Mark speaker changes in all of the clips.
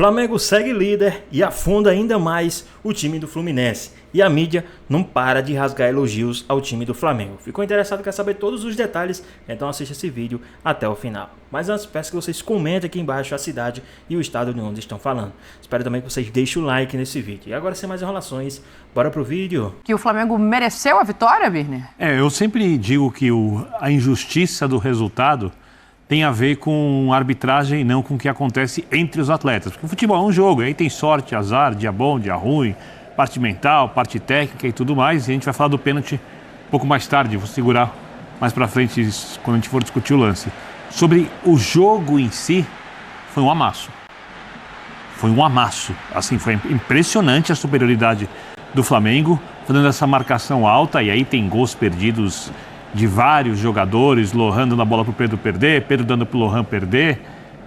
Speaker 1: Flamengo segue líder e afunda ainda mais o time do Fluminense. E a mídia não para de rasgar elogios ao time do Flamengo. Ficou interessado, quer saber todos os detalhes? Então assista esse vídeo até o final. Mas antes, peço que vocês comentem aqui embaixo a cidade e o estado de onde estão falando. Espero também que vocês deixem o like nesse vídeo. E agora, sem mais enrolações, bora pro vídeo.
Speaker 2: Que o Flamengo mereceu a vitória, Birner?
Speaker 3: Eu sempre digo que a injustiça do resultado tem a ver com arbitragem e não com o que acontece entre os atletas. Porque o futebol é um jogo, aí tem sorte, azar, dia bom, dia ruim, parte mental, parte técnica e tudo mais. E a gente vai falar do pênalti um pouco mais tarde, vou segurar mais pra frente quando a gente for discutir o lance. Sobre o jogo em si, foi um amasso. Foi um amasso. Assim, foi impressionante a superioridade do Flamengo, fazendo essa marcação alta, e aí tem gols perdidos de vários jogadores, Lohan dando a bola para o Pedro perder, Pedro dando para o Lohan perder,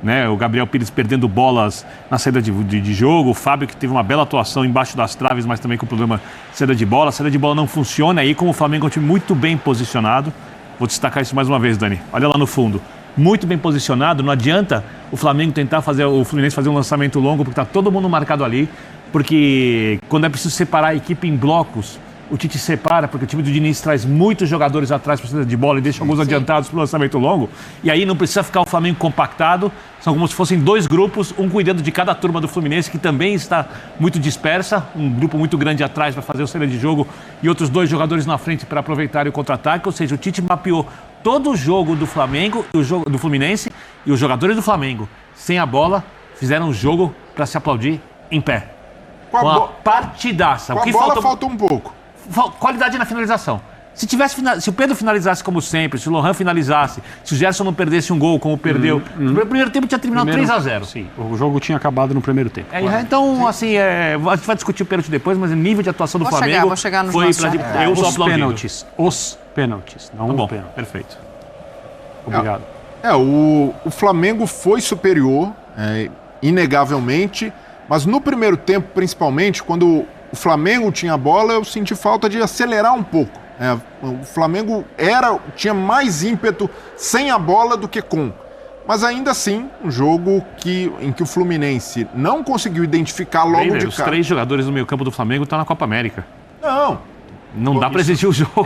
Speaker 3: né? O Gabriel Pires perdendo bolas na saída de jogo, o Fábio que teve uma bela atuação embaixo das traves, mas também com problema de saída de bola. A saída de bola não funciona, aí como o Flamengo é um time muito bem posicionado, vou destacar isso mais uma vez, Dani, olha lá no fundo, muito bem posicionado, não adianta o Flamengo tentar fazer, o Fluminense fazer um lançamento longo, porque está todo mundo marcado ali, porque quando é preciso separar a equipe em blocos, o Tite separa, porque o time do Diniz traz muitos jogadores atrás para a saída de bola e deixa alguns adiantados para o lançamento longo. E aí não precisa ficar o Flamengo compactado. São como se fossem dois grupos, um cuidando de cada turma do Fluminense, que também está muito dispersa. Um grupo muito grande atrás para fazer o saída de jogo e outros dois jogadores na frente para aproveitar o contra-ataque. Ou seja, o Tite mapeou todo o jogo do Flamengo, o jogo do Fluminense, e os jogadores do Flamengo, sem a bola, fizeram um jogo para se aplaudir em pé. Uma partidaça.
Speaker 4: Com a bola faltou um pouco.
Speaker 3: Qualidade na finalização. Se o Pedro finalizasse como sempre, se o Lohan finalizasse, se o Gerson não perdesse um gol como perdeu, o primeiro tempo tinha terminado 3-0.
Speaker 5: Sim, o jogo tinha acabado no primeiro tempo.
Speaker 3: Então, assim, a gente vai discutir o pênalti depois, mas o nível de atuação do Flamengo
Speaker 2: vou chegar nos
Speaker 3: foi
Speaker 2: nossos
Speaker 5: Os pênaltis, não
Speaker 3: tá bom,
Speaker 5: o pênalti.
Speaker 3: Perfeito.
Speaker 5: Obrigado.
Speaker 4: O Flamengo foi superior, inegavelmente, mas no primeiro tempo, principalmente, quando o Flamengo tinha a bola, eu senti falta de acelerar um pouco. O Flamengo tinha mais ímpeto sem a bola do que com. Mas ainda assim, um jogo em que o Fluminense não conseguiu identificar logo de cara.
Speaker 3: Os três jogadores do meio-campo do Flamengo estão na Copa América.
Speaker 4: Não
Speaker 3: dá para exigir o jogo.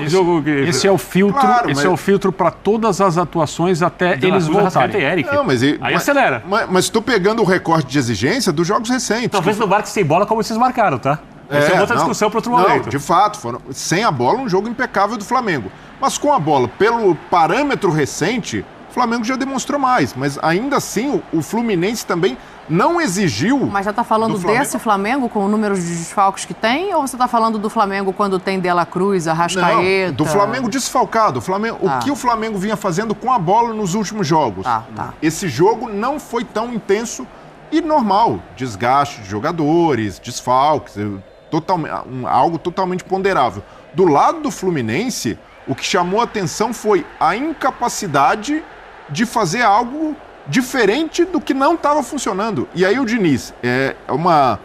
Speaker 5: Esse é o filtro,
Speaker 4: claro,
Speaker 5: é o filtro para todas as atuações até eles voltarem.
Speaker 3: Aí acelera.
Speaker 4: Mas estou pegando o recorte de exigência dos jogos recentes.
Speaker 3: Talvez não marque sem bola como vocês marcaram, tá? Essa é outra discussão para outro momento.
Speaker 4: Não, de fato, sem a bola, um jogo impecável do Flamengo. Mas com a bola, pelo parâmetro recente, o Flamengo já demonstrou mais. Mas ainda assim, o Fluminense também não exigiu.
Speaker 2: Mas já está falando desse Flamengo com o número de desfalques que tem? Ou você está falando do Flamengo quando tem De La Cruz, Arrascaeta?
Speaker 4: Não, do Flamengo desfalcado. O que o Flamengo vinha fazendo com a bola nos últimos jogos. Esse jogo não foi tão intenso e normal. Desgaste de jogadores, desfalques, algo totalmente ponderável. Do lado do Fluminense, o que chamou a atenção foi a incapacidade de fazer algo diferente do que não estava funcionando. E aí o Diniz, é uma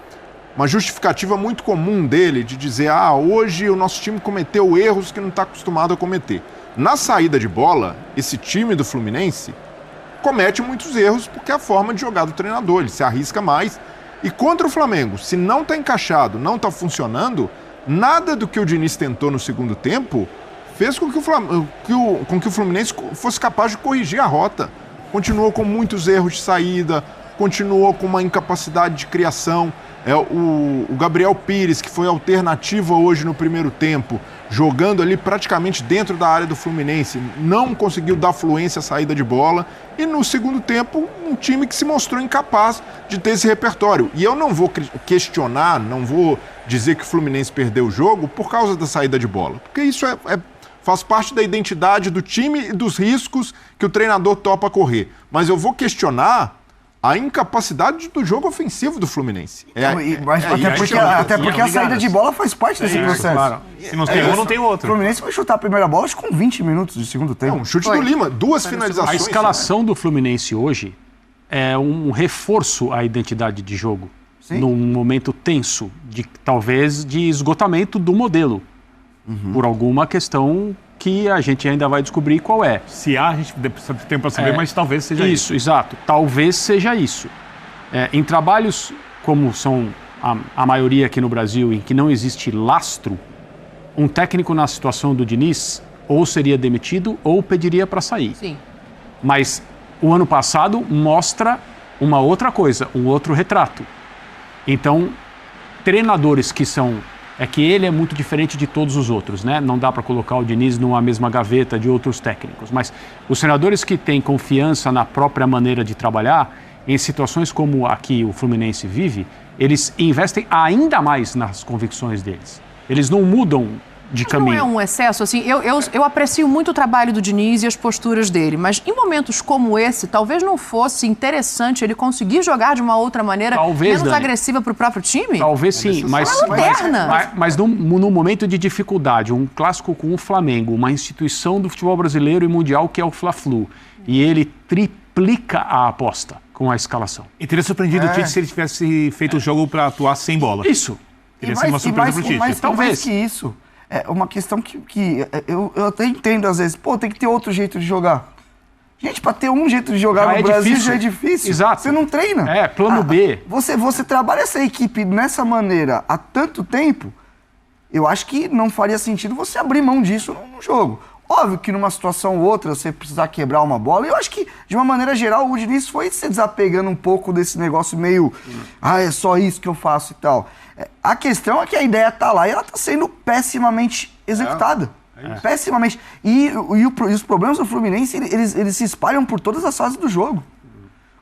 Speaker 4: justificativa muito comum dele, de dizer, hoje o nosso time cometeu erros que não está acostumado a cometer. Na saída de bola, esse time do Fluminense comete muitos erros porque é a forma de jogar do treinador, ele se arrisca mais. E contra o Flamengo, se não está encaixado, não está funcionando, nada do que o Diniz tentou no segundo tempo fez com que o Fluminense fosse capaz de corrigir a rota. Continuou com muitos erros de saída, continuou com uma incapacidade de criação. O Gabriel Pires, que foi alternativa hoje no primeiro tempo, jogando ali praticamente dentro da área do Fluminense, não conseguiu dar fluência à saída de bola. E no segundo tempo, um time que se mostrou incapaz de ter esse repertório. E eu não vou questionar, não vou dizer que o Fluminense perdeu o jogo por causa da saída de bola. Porque isso faz parte da identidade do time e dos riscos que o treinador topa correr. Mas eu vou questionar a incapacidade do jogo ofensivo do Fluminense.
Speaker 6: Até porque a saída de bola faz parte desse processo.
Speaker 3: Claro. Se não tem um, não tem outro.
Speaker 6: O Fluminense vai chutar a primeira bola acho, com 20 minutos de segundo tempo.
Speaker 4: Um chute do Lima, duas finalizações.
Speaker 5: A escalação do Fluminense hoje é um reforço à identidade de jogo. Sim. Num momento tenso, talvez de esgotamento do modelo. Por alguma questão que a gente ainda vai descobrir qual é.
Speaker 3: Se há, a gente tem para saber, mas talvez seja isso.
Speaker 5: Isso, exato. Talvez seja isso. Em trabalhos como são a maioria aqui no Brasil, em que não existe lastro, um técnico na situação do Diniz ou seria demitido ou pediria para sair.
Speaker 2: Sim.
Speaker 5: Mas o ano passado mostra uma outra coisa, um outro retrato. Então, treinadores que são... É que ele é muito diferente de todos os outros, né? Não dá para colocar o Diniz numa mesma gaveta de outros técnicos. Mas os treinadores que têm confiança na própria maneira de trabalhar, em situações como a que o Fluminense vive, eles investem ainda mais nas convicções deles. Eles não mudam de caminho.
Speaker 2: Não é um excesso, assim, eu aprecio muito o trabalho do Diniz e as posturas dele, mas em momentos como esse, talvez não fosse interessante ele conseguir jogar de uma outra maneira, menos agressiva para o próprio time?
Speaker 5: Talvez sim, mas num momento de dificuldade, um clássico com o Flamengo, uma instituição do futebol brasileiro e mundial que é o Fla-Flu, e ele triplica a aposta com a escalação.
Speaker 3: E teria surpreendido o Tite se ele tivesse feito o jogo para atuar sem bola.
Speaker 5: Isso.
Speaker 3: Teria sido uma surpresa pro Tite.
Speaker 6: Mas talvez que isso... É uma questão que eu até entendo às vezes. Pô, tem que ter outro jeito de jogar. Gente, para ter um jeito de jogar no Brasil já é difícil.
Speaker 5: Exato.
Speaker 6: Você não treina.
Speaker 5: Plano B.
Speaker 6: Você trabalha essa equipe dessa maneira há tanto tempo, eu acho que não faria sentido você abrir mão disso no jogo. Óbvio que numa situação ou outra você precisar quebrar uma bola. Eu acho que, de uma maneira geral, o Diniz foi se desapegando um pouco desse negócio meio... é só isso que eu faço e tal. A questão é que a ideia tá lá e ela tá sendo pessimamente executada. Pessimamente. E os problemas do Fluminense, eles se espalham por todas as fases do jogo.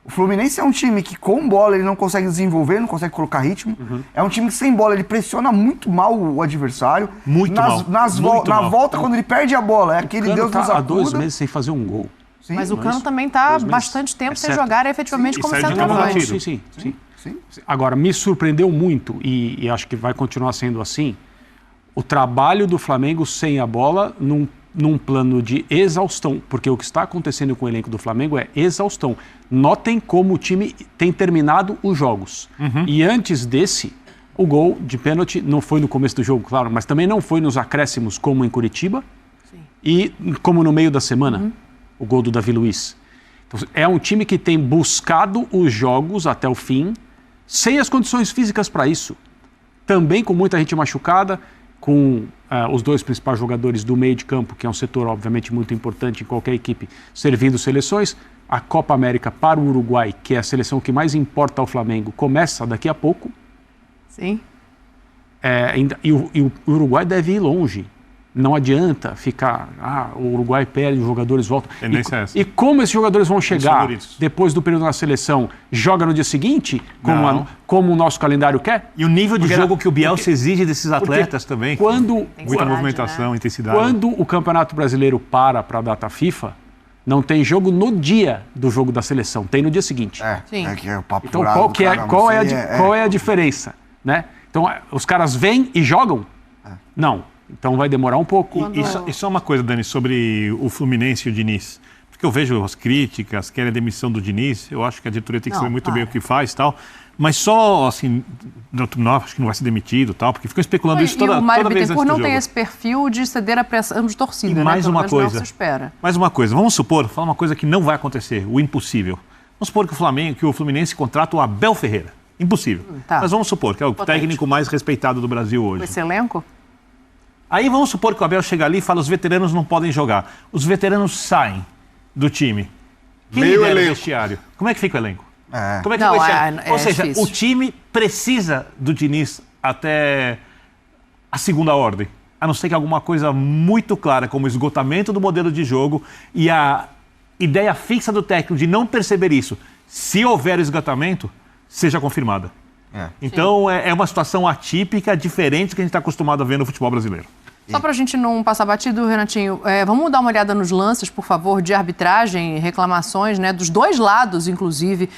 Speaker 6: O Fluminense é um time que com bola ele não consegue desenvolver, não consegue colocar ritmo. É um time que sem bola ele pressiona muito mal o adversário. Na volta, quando ele perde a bola, é aquele Deus nos acuda.
Speaker 5: Há 2 meses sem fazer um gol.
Speaker 2: Sim, mas o Cano também está há bastante tempo sem jogar efetivamente como centroavante.
Speaker 5: Sim. Agora, me surpreendeu muito, e acho que vai continuar sendo assim, o trabalho do Flamengo sem a bola num plano de exaustão, porque o que está acontecendo com o elenco do Flamengo é exaustão. Notem como o time tem terminado os jogos. E antes desse, o gol de pênalti não foi no começo do jogo, claro, mas também não foi nos acréscimos como em Curitiba e como no meio da semana, o gol do Davi Luiz. Então, é um time que tem buscado os jogos até o fim, sem as condições físicas para isso. Também com muita gente machucada, com os 2 principais jogadores do meio de campo, que é um setor obviamente muito importante em qualquer equipe, servindo seleções. A Copa América para o Uruguai, que é a seleção que mais importa ao Flamengo, começa daqui a pouco.
Speaker 2: Sim.
Speaker 5: E o Uruguai deve ir longe. Não adianta ficar, o Uruguai perde, os jogadores voltam. E como esses jogadores vão chegar depois do período na seleção? Joga no dia seguinte, como o nosso calendário quer?
Speaker 3: E o nível de jogo que o Bielsa exige desses atletas também. Muita movimentação, intensidade.
Speaker 5: Quando o Campeonato Brasileiro para a data FIFA, não tem jogo no dia do jogo da seleção, tem no dia seguinte. Então qual é a diferença? Né? Então os caras vêm e jogam? Não. Então vai demorar um pouco.
Speaker 3: E só uma coisa, Dani, sobre o Fluminense e o Diniz. Porque eu vejo as críticas, querem a demissão do Diniz. Eu acho que a diretoria tem que saber muito bem o que faz e tal. Mas só, assim, não, acho que não vai ser demitido e tal, porque ficam especulando isso toda vez antes do jogo.
Speaker 2: O Mário Bittencourt não tem esse perfil de ceder a pressão de torcida,
Speaker 3: mais uma coisa.
Speaker 2: Não se espera.
Speaker 3: Mais uma coisa. Vamos supor, falar uma coisa que não vai acontecer, o impossível. Vamos supor que o Fluminense contrata o Abel Ferreira. Impossível. Mas vamos supor que é o técnico mais respeitado do Brasil hoje.
Speaker 2: Esse elenco?
Speaker 3: Aí vamos supor que o Abel chega ali e fala: os veteranos não podem jogar. Os veteranos saem do time. Quem lidera o vestiário? Como é que fica o elenco? Como é que fica o vestiário? Ou seja, difícil. O time precisa do Diniz até a segunda ordem. A não ser que alguma coisa muito clara, como o esgotamento do modelo de jogo e a ideia fixa do técnico de não perceber isso, se houver esgotamento, seja confirmada. Então é uma situação atípica, diferente do que a gente está acostumado a ver no futebol brasileiro.
Speaker 2: Só para a gente não passar batido, Renatinho, vamos dar uma olhada nos lances, por favor, de arbitragem, reclamações, né, dos 2 lados, inclusive,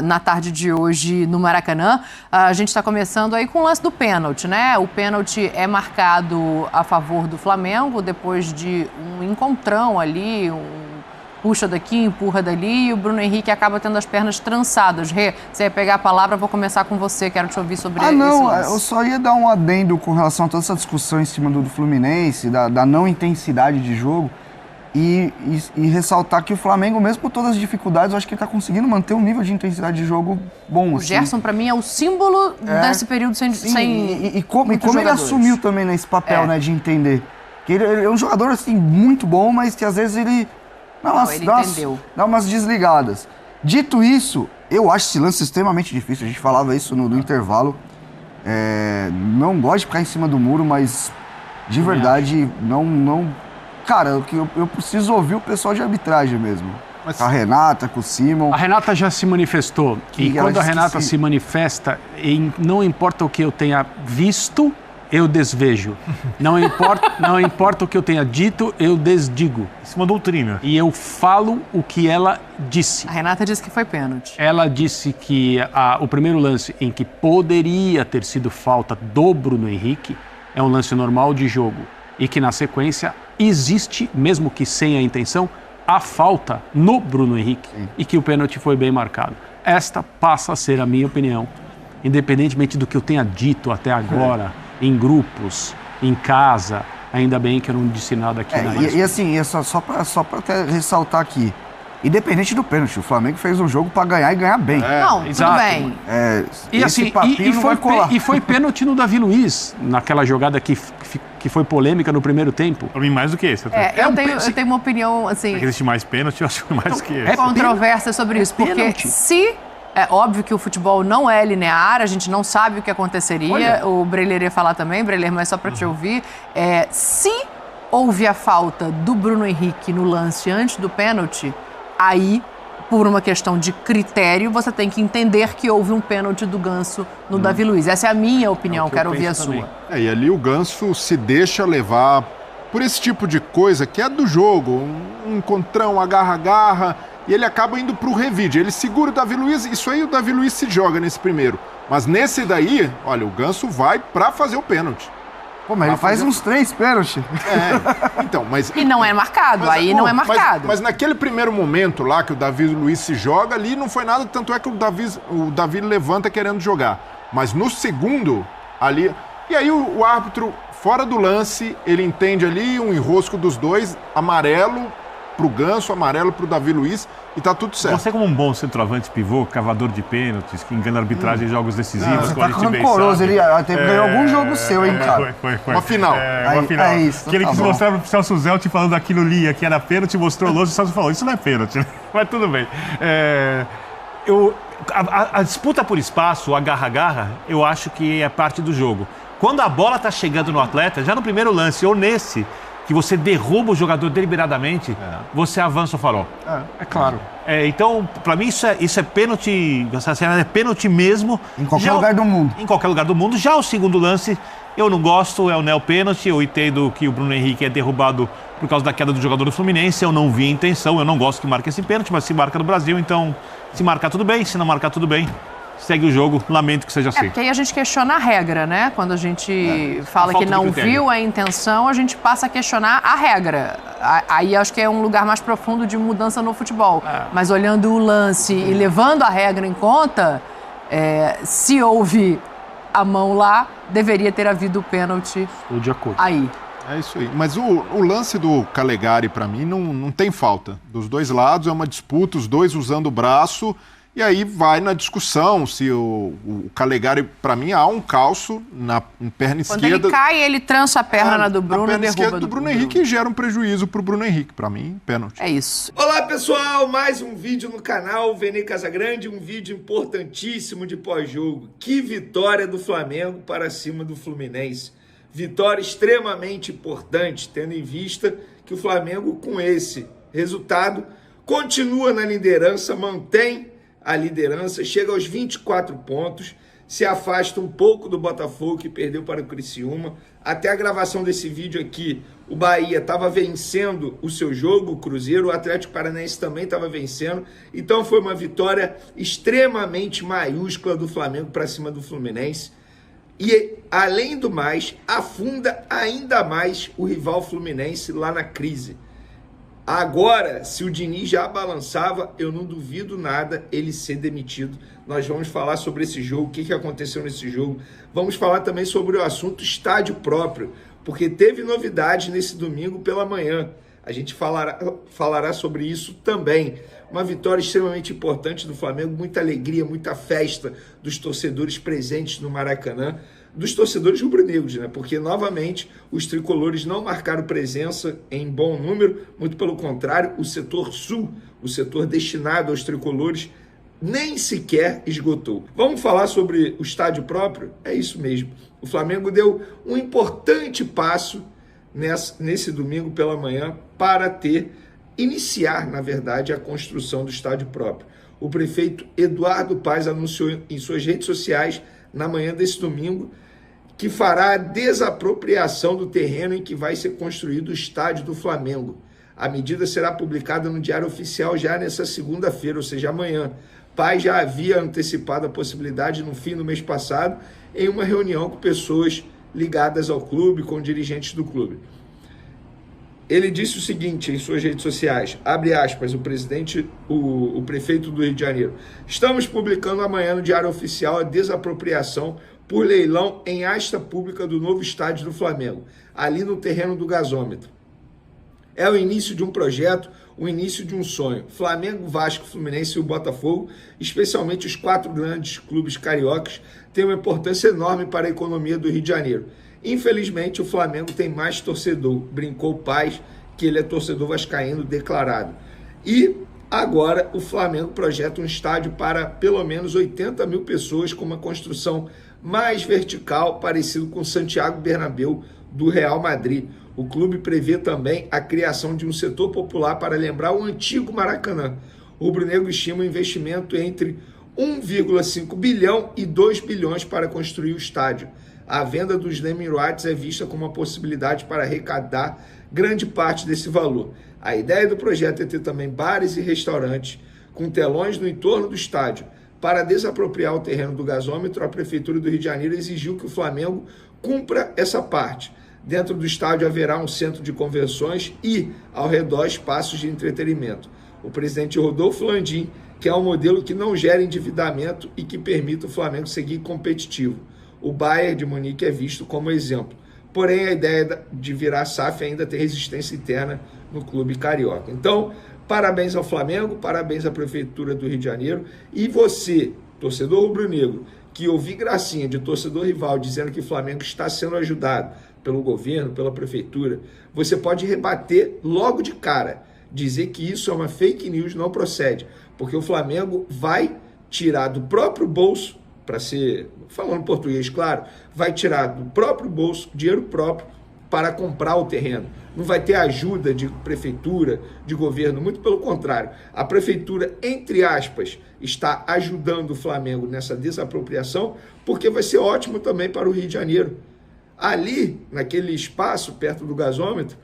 Speaker 2: na tarde de hoje no Maracanã. A gente está começando aí com o lance do pênalti, né? O pênalti é marcado a favor do Flamengo depois de um encontrão ali, puxa daqui, empurra dali, e o Bruno Henrique acaba tendo as pernas trançadas. Rê, você ia pegar a palavra, vou começar com você, quero te ouvir sobre esse lance.
Speaker 6: Eu só ia dar um adendo com relação a toda essa discussão em cima do Fluminense, da não intensidade de jogo. E ressaltar que o Flamengo, mesmo com todas as dificuldades, eu acho que ele está conseguindo manter um nível de intensidade de jogo bom.
Speaker 2: O Gerson, para mim, é o símbolo desse período sem
Speaker 6: como ele assumiu também nesse papel, né, de entender. Que ele é um jogador assim, muito bom, mas que às vezes ele dá umas desligadas. Dito isso, eu acho esse lance extremamente difícil. A gente falava isso no intervalo. Não gosto de ficar em cima do muro, mas de verdade, não... Cara, eu preciso ouvir o pessoal de arbitragem mesmo. Mas... A Renata, com o Simon.
Speaker 5: A Renata já se manifestou. E quando a Renata se manifesta, não importa o que eu tenha visto, eu desvejo. Não importa o que eu tenha dito, eu desdigo.
Speaker 3: Isso é uma doutrina.
Speaker 5: E eu falo o que ela disse.
Speaker 2: A Renata disse que foi pênalti.
Speaker 5: Ela disse que o primeiro lance em que poderia ter sido falta do Bruno Henrique é um lance normal de jogo. E que na sequência existe, mesmo que sem a intenção, a falta no Bruno Henrique. Sim. E que o pênalti foi bem marcado. Esta passa a ser a minha opinião, independentemente do que eu tenha dito até agora, em grupos, em casa. Ainda bem que eu não disse nada aqui na
Speaker 6: E assim, só para até ressaltar aqui, independente do pênalti, o Flamengo fez um jogo para ganhar e ganhar bem.
Speaker 2: Não,
Speaker 5: exato.
Speaker 2: Tudo bem.
Speaker 5: E foi pênalti no Davi Luiz, naquela jogada que foi polêmica no primeiro tempo.
Speaker 3: Pra mim, mais do que esse.
Speaker 2: Eu tenho uma opinião, assim...
Speaker 3: Existe mais pênalti, eu acho mais do que esse.
Speaker 2: Controversa sobre isso, porque é óbvio que o futebol não é linear, a gente não sabe o que aconteceria. Olha. O Breler ia falar também, Breler, mas só para te ouvir. Se houve a falta do Bruno Henrique no lance antes do pênalti, aí, por uma questão de critério, você tem que entender que houve um pênalti do Ganso no Davi Luiz. Essa é a minha opinião, quero ouvir a sua.
Speaker 4: E ali o Ganso se deixa levar por esse tipo de coisa que é do jogo, um encontrão, agarra-agarra, e ele acaba indo pro revide. Ele segura o Davi Luiz, isso aí o Davi Luiz se joga nesse primeiro. Mas nesse daí, olha, o Ganso vai pra fazer o pênalti.
Speaker 6: Pô, mas ele faz uns 3 pênaltis.
Speaker 4: Então, mas...
Speaker 2: E não é marcado, não é marcado.
Speaker 4: Mas naquele primeiro momento lá que o Davi Luiz se joga, ali não foi nada, tanto é que o Davi levanta querendo jogar. Mas no segundo, ali... E aí o árbitro, fora do lance, ele entende ali um enrosco dos dois, amarelo pro Ganso, amarelo pro Davi Luiz, e tá tudo certo.
Speaker 3: Você como um bom centroavante pivô, cavador de pênaltis, que engana a arbitragem em jogos decisivos,
Speaker 6: você tá rancoroso, ele até ganhou algum jogo seu, hein, cara?
Speaker 3: Foi.
Speaker 4: Uma final.
Speaker 3: Uma final.
Speaker 6: É isso,
Speaker 3: que ele quis mostrar pro Celso Zelt falando daquilo ali, que era pênalti, mostrou longe, o Celso falou, isso não é pênalti, né? Mas tudo bem. A disputa por espaço, o agarra-agarra, eu acho que é parte do jogo. Quando a bola tá chegando no atleta, já no primeiro lance ou nesse, que você derruba o jogador deliberadamente, você avança o farol.
Speaker 5: É claro.
Speaker 3: Então, pra mim, isso é pênalti, essa cena é pênalti mesmo.
Speaker 6: Em qualquer lugar do mundo.
Speaker 3: Em qualquer lugar do mundo. Já o segundo lance, eu não gosto, é o neo-pênalti. Eu entendo que o Bruno Henrique é derrubado por causa da queda do jogador do Fluminense. Eu não vi a intenção, eu não gosto que marque esse pênalti, mas se marca no Brasil, então se marcar tudo bem, se não marcar tudo bem. Segue o jogo, lamento que seja assim.
Speaker 2: Porque aí a gente questiona a regra, né? Quando a gente fala que não viu a intenção, a gente passa a questionar a regra. Aí acho que é um lugar mais profundo de mudança no futebol. Mas olhando o lance e levando a regra em conta, se houve a mão lá, deveria ter havido o pênalti.
Speaker 5: Estou de acordo.
Speaker 2: Aí.
Speaker 4: É isso aí. Mas o lance do Calegari, pra mim, não tem falta. Dos dois lados, é uma disputa, os dois usando o braço. E aí vai na discussão se o Calegari, pra mim, há um calço na perna esquerda.
Speaker 2: Quando ele cai, ele trança a perna do Bruno e derruba
Speaker 4: esquerda do Bruno Henrique e gera um prejuízo pro Bruno Henrique. Pra mim, pênalti.
Speaker 2: É isso.
Speaker 7: Olá, pessoal! Mais um vídeo no canal Vene Casagrande, um vídeo importantíssimo de pós-jogo. Que vitória do Flamengo para cima do Fluminense. Vitória extremamente importante, tendo em vista que o Flamengo, com esse resultado, continua na liderança, mantém a liderança, chega aos 24 pontos, se afasta um pouco do Botafogo, que perdeu para o Criciúma. Até a gravação desse vídeo aqui, o Bahia estava vencendo o seu jogo, o Cruzeiro, o Atlético Paranaense também estava vencendo. Então foi uma vitória extremamente maiúscula do Flamengo para cima do Fluminense. E, além do mais, afunda ainda mais o rival Fluminense lá na crise. Agora, se o Diniz já balançava, eu não duvido nada ele ser demitido. Nós vamos falar sobre esse jogo, o que aconteceu nesse jogo. Vamos falar também sobre o assunto estádio próprio, porque teve novidade nesse domingo pela manhã. A gente falará sobre isso também. Uma vitória extremamente importante do Flamengo, muita alegria, muita festa dos torcedores presentes no Maracanã, dos torcedores rubro-negros, né? Porque, novamente, os tricolores não marcaram presença em bom número, muito pelo contrário, o setor sul, o setor destinado aos tricolores, nem sequer esgotou. Vamos falar sobre o estádio próprio? É isso mesmo. O Flamengo deu um importante passo nesse domingo pela manhã para iniciar, na verdade, a construção do estádio próprio. O prefeito Eduardo Paes anunciou em suas redes sociais, na manhã desse domingo, que fará a desapropriação do terreno em que vai ser construído o estádio do Flamengo. A medida será publicada no Diário Oficial já nessa segunda-feira, ou seja, amanhã. Paes já havia antecipado a possibilidade no fim do mês passado, em uma reunião com pessoas ligadas ao clube, com dirigentes do clube. Ele disse o seguinte em suas redes sociais, abre aspas, o prefeito do Rio de Janeiro: estamos publicando amanhã no Diário Oficial a desapropriação por leilão em asta pública do novo estádio do Flamengo, ali no terreno do gasômetro. É o início de um projeto, o início de um sonho. Flamengo, Vasco, Fluminense e o Botafogo, especialmente os 4 grandes clubes cariocas, têm uma importância enorme para a economia do Rio de Janeiro. Infelizmente, o Flamengo tem mais torcedor, brincou Paes, que ele é torcedor vascaíno declarado. E agora o Flamengo projeta um estádio para pelo menos 80 mil pessoas, com uma construção mais vertical, parecido com Santiago Bernabéu do Real Madrid. O clube prevê também a criação de um setor popular para lembrar o antigo Maracanã. O rubro-negro estima um investimento entre 1,5 bilhão e 2 bilhões para construir o estádio. A venda dos naming rights é vista como uma possibilidade para arrecadar grande parte desse valor. A ideia do projeto é ter também bares e restaurantes com telões no entorno do estádio. Para desapropriar o terreno do gasômetro, a Prefeitura do Rio de Janeiro exigiu que o Flamengo cumpra essa parte. Dentro do estádio haverá um centro de convenções e, ao redor, espaços de entretenimento. O presidente Rodolfo Landim quer um modelo que não gere endividamento e que permita o Flamengo seguir competitivo. O Bayern de Munique é visto como exemplo. Porém, a ideia de virar SAF ainda tem resistência interna no clube carioca. Então, parabéns ao Flamengo, parabéns à Prefeitura do Rio de Janeiro. E você, torcedor rubro-negro, que ouvir gracinha de torcedor rival dizendo que o Flamengo está sendo ajudado pelo governo, pela Prefeitura, você pode rebater logo de cara, dizer que isso é uma fake news, não procede, porque o Flamengo vai tirar do próprio bolso, para ser, falando português, claro, vai tirar do próprio bolso, dinheiro próprio, para comprar o terreno. Não vai ter ajuda de prefeitura, de governo, muito pelo contrário. A prefeitura, entre aspas, está ajudando o Flamengo nessa desapropriação, porque vai ser ótimo também para o Rio de Janeiro. Ali, naquele espaço, perto do gasômetro,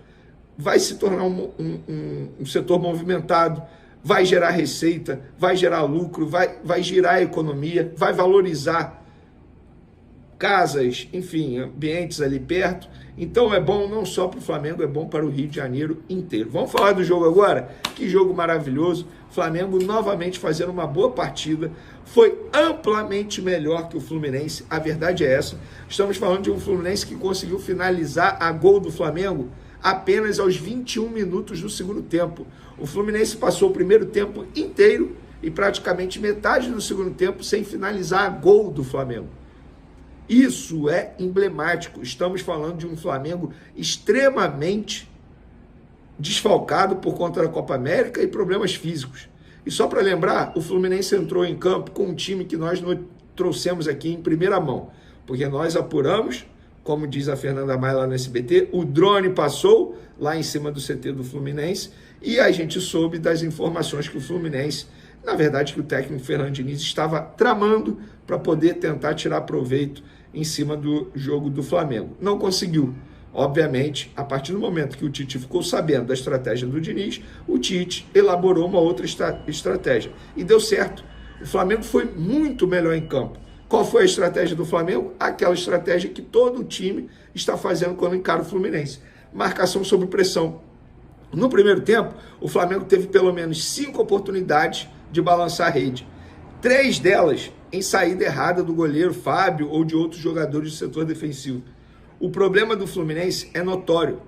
Speaker 7: vai se tornar um setor movimentado, vai gerar receita, vai gerar lucro, vai girar a economia, vai valorizar casas, enfim, ambientes ali perto. Então é bom não só para o Flamengo, é bom para o Rio de Janeiro inteiro. Vamos falar do jogo agora? Que jogo maravilhoso. Flamengo novamente fazendo uma boa partida. Foi amplamente melhor que o Fluminense, a verdade é essa. Estamos falando de um Fluminense que conseguiu finalizar a gol do Flamengo apenas aos 21 minutos do segundo tempo. O Fluminense passou o primeiro tempo inteiro e praticamente metade do segundo tempo sem finalizar a gol do Flamengo. Isso é emblemático. Estamos falando de um Flamengo extremamente desfalcado por conta da Copa América e problemas físicos. E só para lembrar, o Fluminense entrou em campo com um time que nós trouxemos aqui em primeira mão, porque nós apuramos, como diz a Fernanda Maia lá no SBT, o drone passou lá em cima do CT do Fluminense e a gente soube das informações que o Fluminense, na verdade que o técnico Fernando Diniz estava tramando para poder tentar tirar proveito em cima do jogo do Flamengo. Não conseguiu. Obviamente, a partir do momento que o Tite ficou sabendo da estratégia do Diniz, o Tite elaborou uma outra estratégia. E deu certo. O Flamengo foi muito melhor em campo. Qual foi a estratégia do Flamengo? Aquela estratégia que todo time está fazendo quando encara o Fluminense. Marcação sob pressão. No primeiro tempo, o Flamengo teve pelo menos 5 oportunidades de balançar a rede. 3 delas em saída errada do goleiro Fábio ou de outros jogadores do setor defensivo. O problema do Fluminense é notório.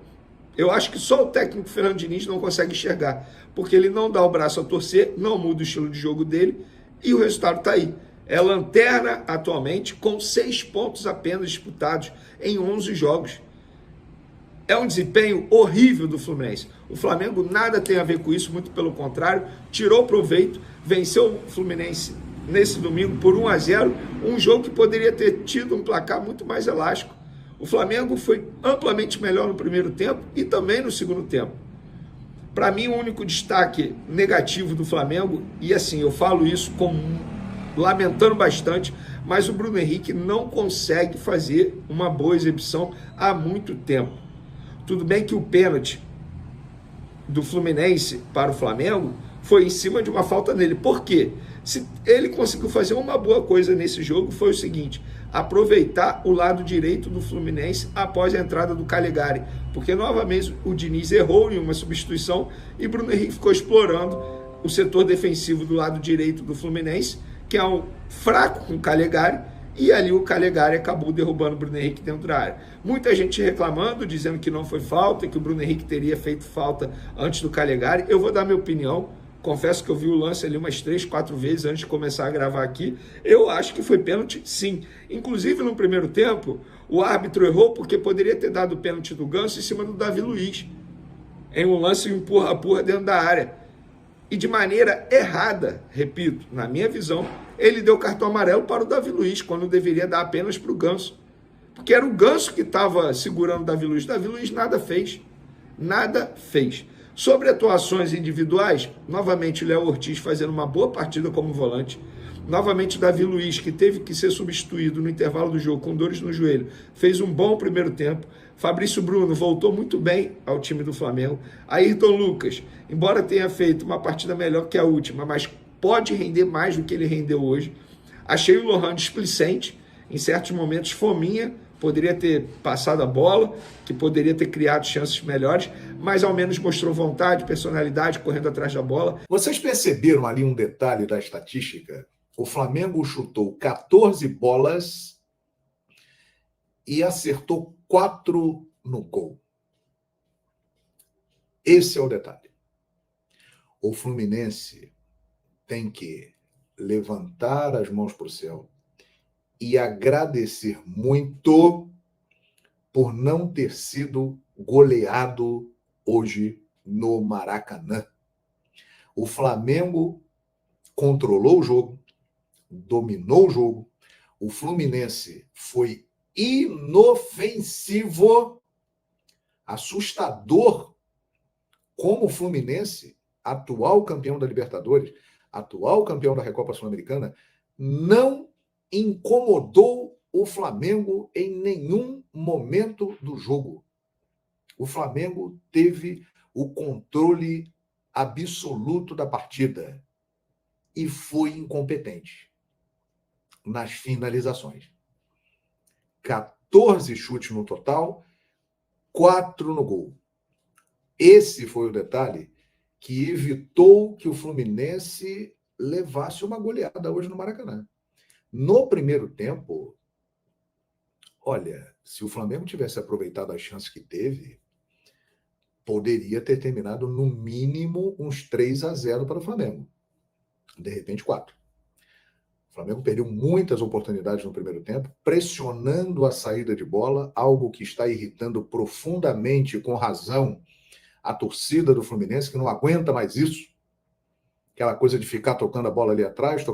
Speaker 7: Eu acho que só o técnico Fernando Diniz não consegue enxergar, porque ele não dá o braço a torcer, não muda o estilo de jogo dele e o resultado está aí. É lanterna atualmente com 6 pontos apenas disputados em 11 jogos. É um desempenho horrível do Fluminense. O Flamengo nada tem a ver com isso, muito pelo contrário, tirou proveito, venceu o Fluminense nesse domingo por 1-0, um jogo que poderia ter tido um placar muito mais elástico. O Flamengo foi amplamente melhor no primeiro tempo e também no segundo tempo. Para mim, o único destaque negativo do Flamengo, e assim, eu falo isso lamentando bastante, mas o Bruno Henrique não consegue fazer uma boa exibição há muito tempo. Tudo bem que o pênalti do Fluminense para o Flamengo foi em cima de uma falta nele. Por quê? Se ele conseguiu fazer uma boa coisa nesse jogo, foi o seguinte: aproveitar o lado direito do Fluminense após a entrada do Calegari, porque novamente o Diniz errou em uma substituição e Bruno Henrique ficou explorando o setor defensivo do lado direito do Fluminense, que é um fraco com o Calegari, e ali o Calegari acabou derrubando o Bruno Henrique dentro da área. Muita gente reclamando, dizendo que não foi falta, que o Bruno Henrique teria feito falta antes do Calegari. Eu vou dar minha opinião. Confesso que eu vi o lance ali umas 3, 4 vezes antes de começar a gravar aqui. Eu acho que foi pênalti, sim. Inclusive, no primeiro tempo, o árbitro errou porque poderia ter dado o pênalti do Ganso em cima do Davi Luiz, em um lance empurra-empurra dentro da área. E de maneira errada, repito, na minha visão, ele deu cartão amarelo para o Davi Luiz, quando deveria dar apenas para o Ganso. Porque era o Ganso que estava segurando o Davi Luiz. Davi Luiz nada fez. Nada fez. Sobre atuações individuais, novamente o Léo Ortiz fazendo uma boa partida como volante. Novamente o Davi Luiz, que teve que ser substituído no intervalo do jogo com dores no joelho, fez um bom primeiro tempo. Fabrício Bruno voltou muito bem ao time do Flamengo. Ayrton Lucas, embora tenha feito uma partida melhor que a última, mas pode render mais do que ele rendeu hoje. Achei o Lohan displicente, em certos momentos fominha, poderia ter passado a bola, que poderia ter criado chances melhores, mas ao menos mostrou vontade, personalidade, correndo atrás da bola.
Speaker 8: Vocês perceberam ali um detalhe da estatística? O Flamengo chutou 14 bolas e acertou 4 no gol. Esse é o detalhe. O Fluminense tem que levantar as mãos para o céu e agradecer muito por não ter sido goleado hoje no Maracanã. O Flamengo controlou o jogo, dominou o jogo. O Fluminense foi inofensivo, assustador como o Fluminense, atual campeão da Libertadores, atual campeão da Recopa Sul-Americana, não incomodou o Flamengo em nenhum momento do jogo. O Flamengo teve o controle absoluto da partida e foi incompetente nas finalizações. 14 chutes no total, 4 no gol. Esse foi o detalhe que evitou que o Fluminense levasse uma goleada hoje no Maracanã. No primeiro tempo, olha, se o Flamengo tivesse aproveitado as chances que teve, poderia ter terminado no mínimo uns 3-0 para o Flamengo. De repente, 4. O Flamengo perdeu muitas oportunidades no primeiro tempo, pressionando a saída de bola, algo que está irritando profundamente, com razão, a torcida do Fluminense, que não aguenta mais isso. Aquela coisa de ficar tocando a bola ali atrás,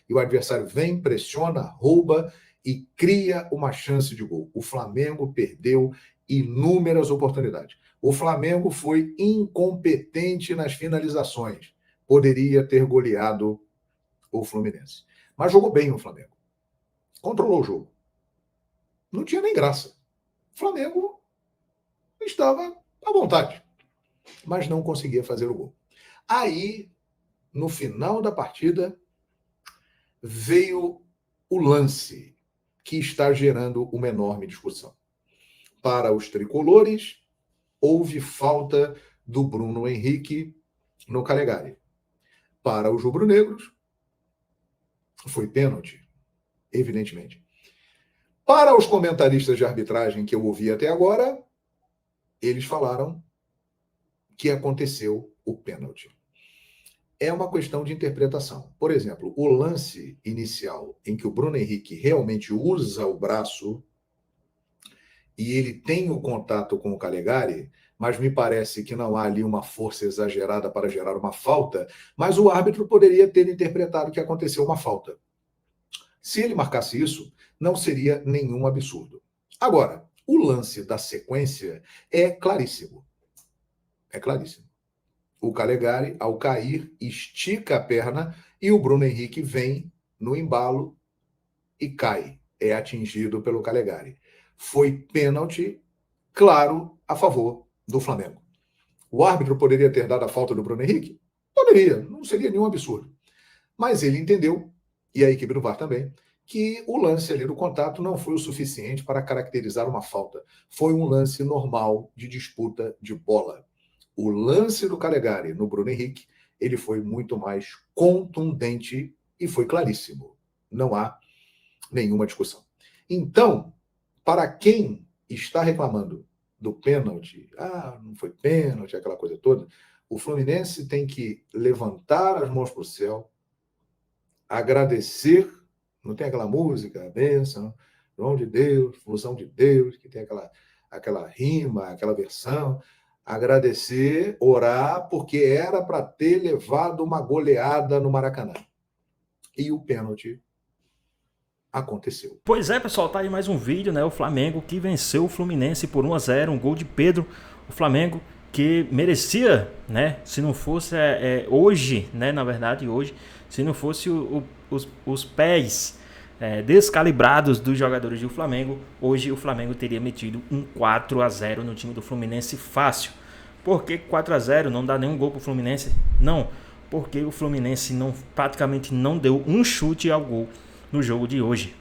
Speaker 8: e o adversário vem, pressiona, rouba e cria uma chance de gol. O Flamengo perdeu inúmeras oportunidades. O Flamengo foi incompetente nas finalizações. Poderia ter goleado o Fluminense. Mas jogou bem o Flamengo. Controlou o jogo. Não tinha nem graça. O Flamengo estava à vontade, mas não conseguia fazer o gol. Aí, no final da partida, veio o lance que está gerando uma enorme discussão. Para os tricolores, houve falta do Bruno Henrique no Calegari. Para os rubro-negros, foi pênalti, evidentemente. Para os comentaristas de arbitragem que eu ouvi até agora, eles falaram que aconteceu o pênalti. É uma questão de interpretação. Por exemplo, o lance inicial em que o Bruno Henrique realmente usa o braço e ele tem o contato com o Calegari, mas me parece que não há ali uma força exagerada para gerar uma falta, mas o árbitro poderia ter interpretado que aconteceu uma falta. Se ele marcasse isso, não seria nenhum absurdo. Agora, o lance da sequência é claríssimo. É claríssimo. O Calegari, ao cair, estica a perna e o Bruno Henrique vem no embalo e cai. É atingido pelo Calegari. Foi pênalti, claro, a favor do Flamengo. O árbitro poderia ter dado a falta do Bruno Henrique? Poderia, não seria nenhum absurdo. Mas ele entendeu, e a equipe do VAR também, que o lance ali do contato não foi o suficiente para caracterizar uma falta. Foi um lance normal de disputa de bola. O lance do Calegari no Bruno Henrique, ele foi muito mais contundente e foi claríssimo. Não há nenhuma discussão. Então, para quem está reclamando do pênalti, não foi pênalti, aquela coisa toda, o Fluminense tem que levantar as mãos para o céu, agradecer, não tem aquela música, bênção, João de Deus, fusão de Deus, que tem aquela rima, aquela versão, agradecer, orar, porque era para ter levado uma goleada no Maracanã. E o pênalti aconteceu.
Speaker 1: Pois é, pessoal, tá aí mais um vídeo, né? O Flamengo que venceu o Fluminense por 1-0, um gol de Pedro. O Flamengo que merecia, né? Se não fosse hoje, né? Na verdade, hoje, se não fosse os pés descalibrados dos jogadores do Flamengo, hoje o Flamengo teria metido um 4-0 no time do Fluminense fácil. Por que 4-0? Não dá nenhum gol pro Fluminense? Não, porque o Fluminense praticamente não deu um chute ao gol no jogo de hoje.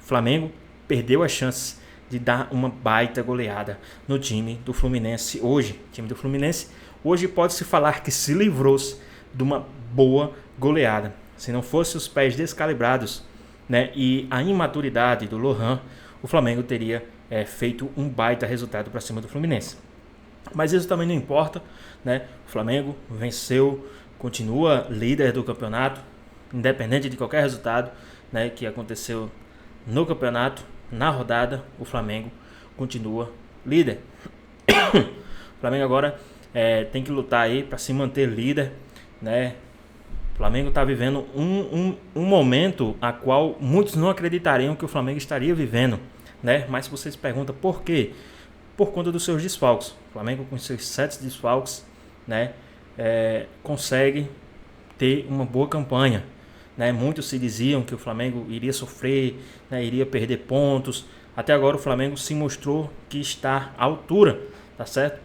Speaker 1: O Flamengo perdeu a chance de dar uma baita goleada no time do Fluminense hoje. O time do Fluminense hoje pode-se falar que se livrou-se de uma boa goleada. Se não fosse os pés descalibrados, né, e a imaturidade do Lohan, o Flamengo teria feito um baita resultado para cima do Fluminense. Mas isso também não importa, né? O Flamengo venceu, continua líder do campeonato, independente de qualquer resultado, né, que aconteceu no campeonato, na rodada, o Flamengo continua líder. O Flamengo agora tem que lutar aí para se manter líder, né? O Flamengo está vivendo um momento a qual muitos não acreditariam que o Flamengo estaria vivendo, né? Mas se vocês perguntam por quê? Por conta dos seus desfalques. O Flamengo, com seus 7 desfalques, né, consegue ter uma boa campanha, né? Muitos se diziam que o Flamengo iria sofrer, né, iria perder pontos. Até agora o Flamengo se mostrou que está à altura, tá certo?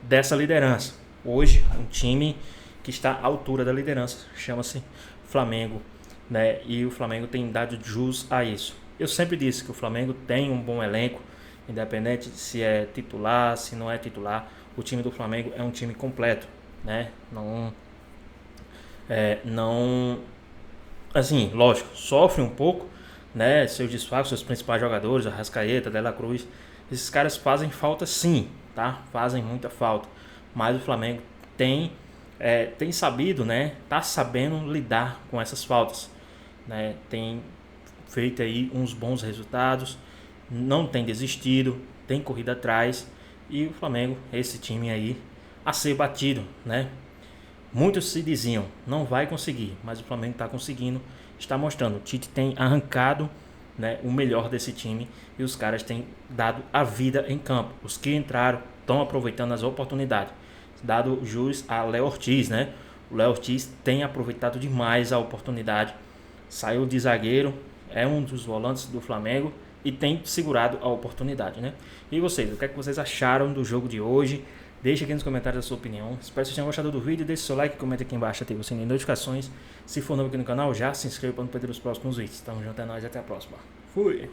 Speaker 1: Dessa liderança. Hoje, um time que está à altura da liderança chama-se Flamengo, né? E o Flamengo tem dado jus a isso. Eu sempre disse que o Flamengo tem um bom elenco, independente se é titular, se não é titular. O time do Flamengo é um time completo, né? Não, assim, lógico, sofre um pouco, né? Seus desfalques, seus principais jogadores, Arrascaeta, De La Cruz, esses caras fazem falta sim, tá? Fazem muita falta, mas o Flamengo tem sabido, né? Tá sabendo lidar com essas faltas, né? Tem feito aí uns bons resultados, não tem desistido, tem corrido atrás, e o Flamengo, esse time aí a ser batido, né? Muitos se diziam, não vai conseguir, mas o Flamengo está conseguindo, está mostrando. O Tite tem arrancado, né, o melhor desse time e os caras têm dado a vida em campo. Os que entraram estão aproveitando as oportunidades. Dado jus a Léo Ortiz, né? O Léo Ortiz tem aproveitado demais a oportunidade. Saiu de zagueiro, é um dos volantes do Flamengo e tem segurado a oportunidade, né? E vocês, o que é que vocês acharam do jogo de hoje? Deixe aqui nos comentários a sua opinião. Espero que vocês tenham gostado do vídeo. Deixe seu like, comente aqui embaixo, ative o sininho de notificações. Se for novo aqui no canal, já se inscreva para não perder os próximos vídeos. Tamo junto, é nóis, até a próxima. Fui!